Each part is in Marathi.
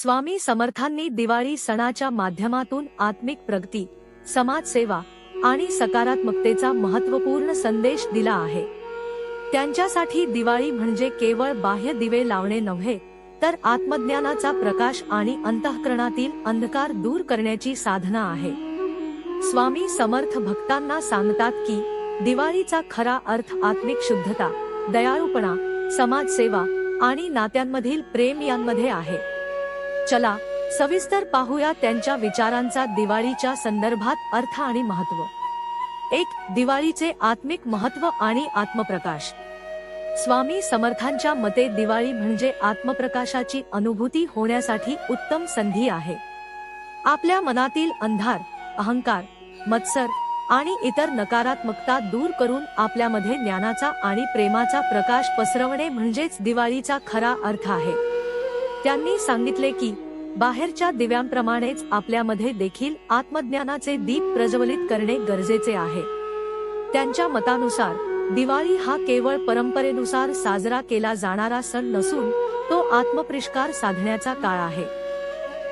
स्वामी समर्थांनी दिवाळी सणाच्या माध्यमातून आत्मिक प्रगती, समाजसेवा आणि सकारात्मकतेचा महत्त्वपूर्ण संदेश दिला आहे। त्यांच्यासाठी दिवाळी म्हणजे केवळ बाह्य दिवे लावणे नव्हे, तर आत्मज्ञानाचा प्रकाश आणि अंतःकरणातील अंधकार दूर करण्याची साधना आहे। स्वामी समर्थ भक्तांना सांगतात की दिवाळीचा खरा अर्थ आत्मिक शुद्धता, दयाळूपणा, समाजसेवा आणि नात्यांमधील प्रेम यांमध्ये आहे। चला सविस्तर पाहूया त्यांच्या विचारांचा दिवाळीच्या संदर्भात अर्थ आणि महत्त्व। 1. दिवाळीचे आत्मिक महत्त्व आणि आत्मप्रकाश। स्वामी समर्थांच्या मते दिवाळी म्हणजे आत्मप्रकाशाची अनुभूती होण्यासाठी उत्तम संधी आहे। आपल्या मनातील अंधार, अहंकार, मत्सर आणि इतर नकारात्मकता दूर करून आपल्यामध्ये ज्ञानाचा आणि प्रेमाचा प्रकाश पसरवणे म्हणजेच दिवाळीचा खरा अर्थ आहे। त्यांनी सांगितले की बाहेरच्या दिव्यांप्रमाणेच आपल्यामध्ये देखील आत्मज्ञानाचे दीप प्रज्वलित करणे गरजेचे आहे। त्यांच्या मतानुसार दिवाळी हा केवळ परंपरेनुसार साजरा केला जाणारा सण नसून तो आत्मपरिष्कार साधण्याचा काळ आहे।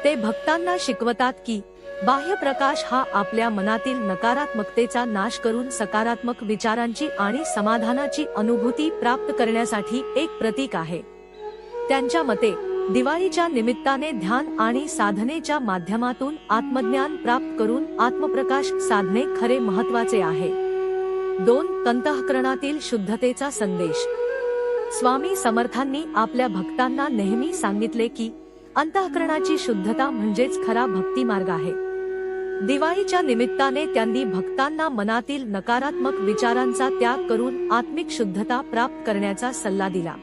ते भक्तांना शिकवतात की बाह्य प्रकाश हा आपल्या मनातील नकारात्मकतेचा नाश करून सकारात्मक विचारांची आणि समाधानाची अनुभूती प्राप्त करण्यासाठी एक प्रतीक आहे। त्यांच्या मते दिवाळीच्या निमित्ताने ध्यान आणि साधनेच्या माध्यमातून आत्मज्ञान प्राप्त करून आत्मप्रकाश साधणे खरे महत्त्वाचे आहे। 2. अंतःकरणातील शुद्धतेचा संदेश। स्वामी समर्थांनी आपल्या भक्तांना नेहमी सांगितले की अंतःकरणाची शुद्धता म्हणजेच खरा भक्ती मार्ग आहे। दिवाळीच्या निमित्ताने त्यांनी भक्तांना मनातील नकारात्मक विचारांचा त्याग करून आत्मिक शुद्धता प्राप्त करण्याचा सल्ला दिला।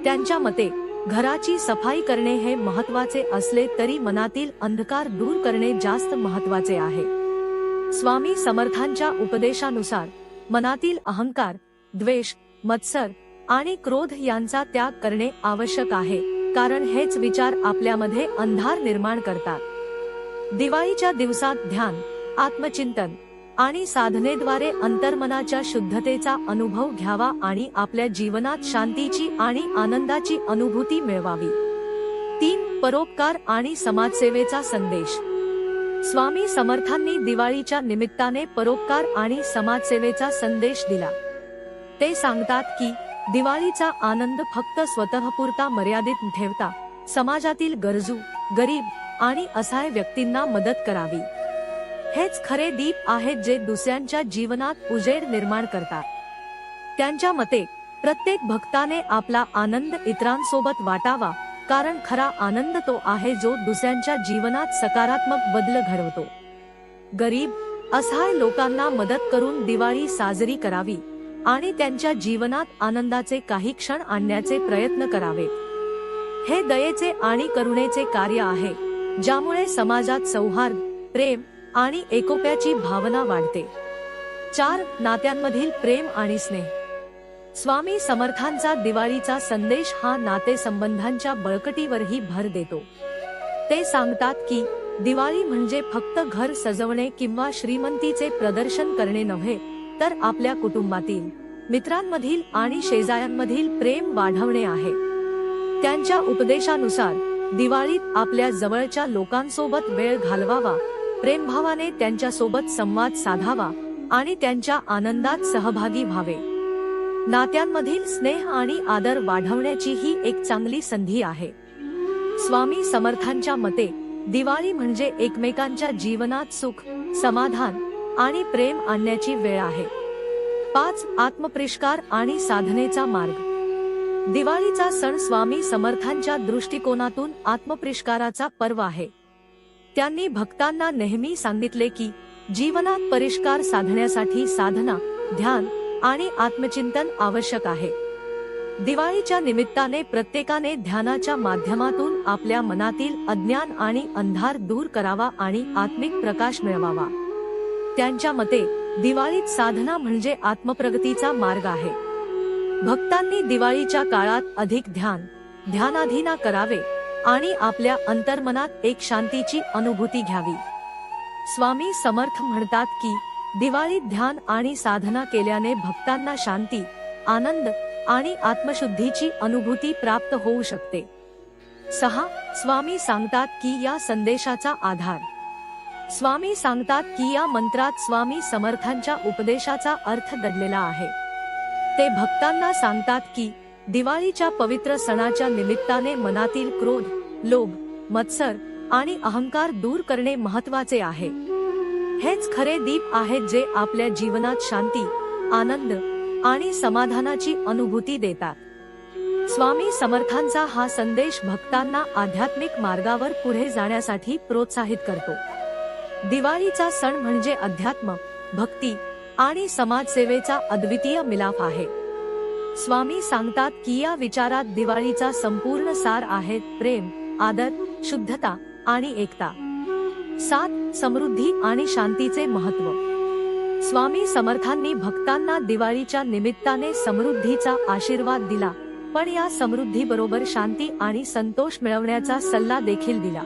त्यांच्या मते घराची सफाई करणे हे महत्त्वाचे असले तरी मनातील अंधकार दूर करणे जास्त महत्त्वाचे आहे। स्वामी समर्थांच्या उपदेशानुसार मनातील अहंकार, द्वेष, मत्सर आणि क्रोध यांचा त्याग करणे आवश्यक आहे, कारण हेच विचार आपल्यामध्ये अंधार निर्माण करतात। दिवाळीच्या दिवसात ध्यान, आत्मचिंतन आणि साधनेद्वारे अंतर्मनाच्या शुद्धतेचा अनुभव घ्यावा आणि आपल्या जीवनात शांतीची आणि आनंदाची अनुभूती मिळवावी। 3. परोपकार आणि समाजसेवेचा संदेश। स्वामी समर्थांनी दिवाळीच्या निमित्ताने परोपकार आणि समाजसेवेचा संदेश दिला। ते सांगतात की दिवाळीचा आनंद फक्त स्वतःपुरता मर्यादित न ठेवता समाजातील गरजू, गरीब आणि असहाय व्यक्तींना मदत करावी। हेच खरे दीप आहेत जे दुसऱ्यांच्या जीवनात उजेड निर्माण करतात। त्यांच्या मते प्रत्येक भक्ताने आपला आनंद इतरांसोबत वाटावा, कारण खरा आनंद तो आहे जो दुसऱ्यांच्या जीवनात सकारात्मक बदल घडवतो। गरीब, असहाय लोकांना मदत करून दिवाळी साजरी करावी आणि त्यांच्या जीवनात आनंदाचे काही क्षण आणण्याचे प्रयत्न करावेत। हे दयेचे आणि करुणेचे कार्य आहे, ज्यामुळे समाजात सौहार्द, प्रेम आणि एकोप्याची भावना वाढते। 4. नात्यांमधील प्रेम आणि स्नेह। स्वामी समर्थांचा दिवाळीचा संदेश हा नातेसंबंधांच्या बळकटीवरही भर देतो। ते सांगतात की दिवाळी म्हणजे फक्त घर सजवणे किंवा श्रीमंतीचे प्रदर्शन करणे नव्हे, तर आपल्या कुटुंबातील, मित्रांमधील आणि शेजाऱ्यांमधील प्रेम वाढवणे आहे। त्यांच्या उपदेशानुसार दिवाळीत आपल्या जवळच्या लोकांसोबत वेळ घालवावा, प्रेमभावाने त्यांच्यासोबत संवाद साधावा आणि त्यांच्या आनंदात सहभागी व्हावे। नात्यांमधील स्नेह आणि आदर वाढवण्याची ही एक चांगली संधी आहे। स्वामी समर्थांच्या मते दिवाळी म्हणजे एकमेकांच्या जीवनात सुख, समाधान आणि प्रेम आणण्याची वेळ आहे। 5. आत्मपरिष्कार आणि साधनेचा मार्ग। दिवाळीचा सण स्वामी समर्थांच्या दृष्टिकोनातून आत्मपरिष्काराचा पर्व आहे। त्यांनी भक्तांना नेहमी सांगितले की जीवनात परिष्कार साधण्यासाठी साधना, ध्यान आणि आत्मचिंतन आवश्यक आहे। दिवाळीच्या निमित्ताने प्रत्येकाने ध्यानाच्या माध्यमातून आपल्या मनातील अज्ञान आणि अंधार दूर करावा आणि आत्मिक प्रकाश मिळवावा। त्यांच्या मते दिवाळीत साधना म्हणजे आत्मप्रगतीचा मार्ग आहे। भक्तांनी दिवाळीच्या काळात अधिक ध्यानाधीन करावे आणि आपल्या अंतर्मनात एक शांतीची अनुभूती घ्यावी। स्वामी समर्थ म्हणतात की दिवाळीत ध्यान आणि साधना केल्याने भक्तांना शांती, आनंद आणि आत्मशुद्धीची अनुभूती प्राप्त होऊ शकते। 6. स्वामी सांगतात की या संदेशाचा आधार. स्वामी सांगतात की या मंत्रात स्वामी समर्थांच्या उपदेशाचा अर्थ दडलेला आहे. ते भक्तांना सांगतात की दिवाळीच्या पवित्र सणाच्या निमित्ताने मनातील क्रोध, लोभ, मत्सर आणि अहंकार दूर करणे महत्त्वाचे आहे. हेच खरे दीप आहेत जे आपल्या जीवनात शांती, आनंद आणि समाधानाची अनुभूती देतात. स्वामी समर्थांचा हा संदेश भक्तांना आध्यात्मिक मार्गावर पुढे जाण्यासाठी प्रोत्साहित करतो. दिवाळीचा सण म्हणजे अध्यात्म, भक्ती आणि समाजसेवेचा अद्वितीय मिलाफ आहे. स्वामी सांगतात की या विचारात दिवाळीचा संपूर्ण सार आहे: प्रेम, आदर, शुद्धता आणि एकता. 7. समृद्धी आणि शांतीचे महत्त्व. स्वामी समर्थांनी भक्तांना दिवाळीच्या निमित्ताने समृद्धीचा आशीर्वाद दिला, पण या समृद्धीबरोबर शांती आणि संतोष मिळवण्याचा सल्ला देखील दिला.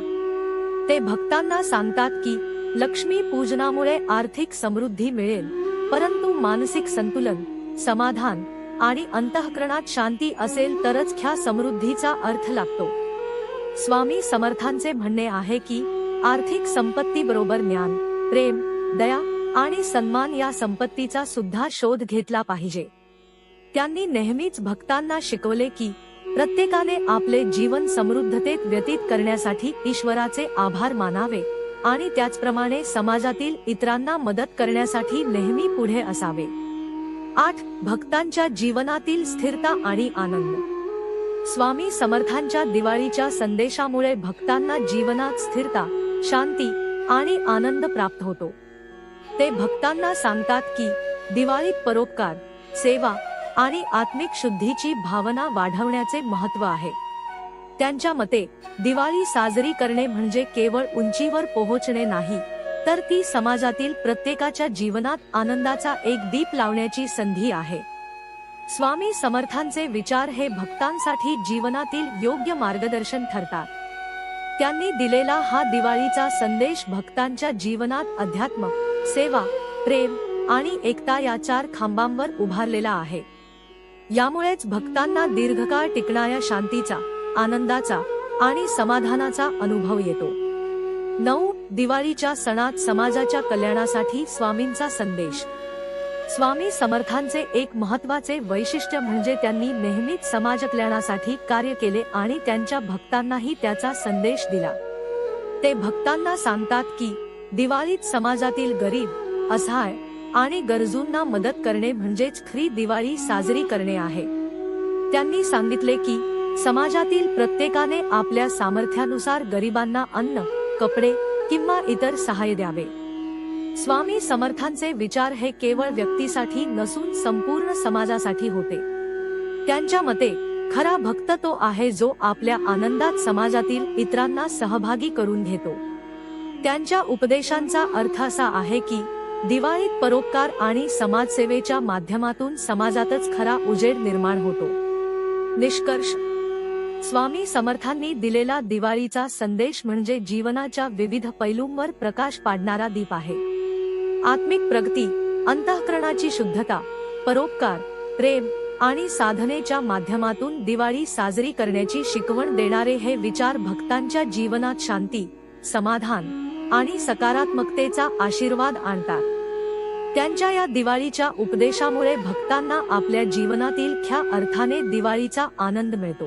ते भक्तांना सांगतात की लक्ष्मी पूजनामुळे आर्थिक समृद्धी मिळेल, परंतु मानसिक संतुलन, समाधान आणि अंतःकरणात शांती असेल तरच ह्या समृद्धीचा अर्थ लागतो. स्वामी समर्थांचे म्हणणे आहे की आर्थिक संपत्तीबरोबर ज्ञान, प्रेम, दया आणि सन्मान या संपत्तीचा सुद्धा शोध घेतला पाहिजे. त्यांनी नेहमीच भक्तांना शिकवले की प्रत्येकाने आपले जीवन समृद्धतेत व्यतीत करण्यासाठी ईश्वराचे आभार मानावे आणि त्याचप्रमाणे समाजातील इतरांना मदत करण्यासाठी नेहमी पुढे असावे. 8. भक्तांच्या जीवनातील स्थिरता आणि आनंद. स्वामी समर्थांच्या दिवाळीच्या संदेशामुळे भक्तांना जीवनात स्थिरता, शांती आणि आनंद प्राप्त होतो. ते भक्तांना सांगतात की दिवाळीत परोपकार, सेवा आणि आत्मिक शुद्धीची भावना वाढवण्याचे महत्त्व आहे. त्यांच्या मते दिवाळी साजरी करणे म्हणजे केवळ उंचीवर पोहोचणे नाही, तर ती समाजातील प्रत्येकाच्या जीवनात आनंदाचा एक दीप लावण्याची संधी आहे. स्वामी समर्थांचे विचार हे भक्तांसाठी जीवनातील योग्य मार्गदर्शन ठरतात. त्यांनी दिलेला हा दिवाळीचा संदेश भक्तांच्या जीवनात अध्यात्म, सेवा, प्रेम आणि एकता या 4 खांबांवर उभारलेला आहे. यामुळेच भक्तांना दीर्घकाळ टिकणाऱ्या शांतीचा, आनंदाचा आणि समाधानाचा अनुभव येतो. 9. दिवाळीच्या सणात समाजाच्या कल्याणासाठी स्वामींचा संदेश. स्वामी समर्थांचे एक महत्त्वाचे वैशिष्ट्य म्हणजे त्यांनी नेहमीच समाजकल्याणासाठी कार्य केले आणि त्यांच्या भक्तांनाही त्याचा संदेश दिला. ते भक्तांना सांगतात की दिवाळीत समाजातील गरीब, असहाय आणि गरजूंना मदत करणे म्हणजेच खरी दिवाळी साजरी करणे आहे. त्यांनी सांगितले की समाजातील प्रत्येकाने आपल्या सामर्थ्यानुसार गरिबांना अन्न, कपडे किंवा इतर सहाय्य द्यावे. स्वामी समर्थांचे विचार हे केवळ व्यक्तीसाठी नसून संपूर्ण समाजासाठी होते. त्यांच्या मते खरा भक्त तो आहे जो आपल्या आनंदात समाजातील इतरांना सहभागी करून घेतो. त्यांच्या उपदेशांचा अर्थ असा आहे की दिवाळीत परोपकार आणि समाजसेवेच्या माध्यमातून समाजातच खरा उजेड निर्माण होतो. निष्कर्ष. स्वामी समर्थांनी दिलेला दिवाळीचा संदेश म्हणजे जीवनाच्या विविध पैलूंवर प्रकाश पाडणारा दीप आहे. आत्मिक प्रगती, अंतःकरणाची शुद्धता, परोपकार, प्रेम आणि साधनेच्या माध्यमातून दिवाळी साजरी करण्याची शिकवण देणारे हे विचार भक्तांच्या जीवनात शांती, समाधान आणि सकारात्मकतेचा आशीर्वाद आणतात. त्यांच्या या दिवाळीच्या उपदेशामुळे भक्तांना आपल्या जीवनातील खऱ्या अर्थाने दिवाळीचा आनंद मिळतो.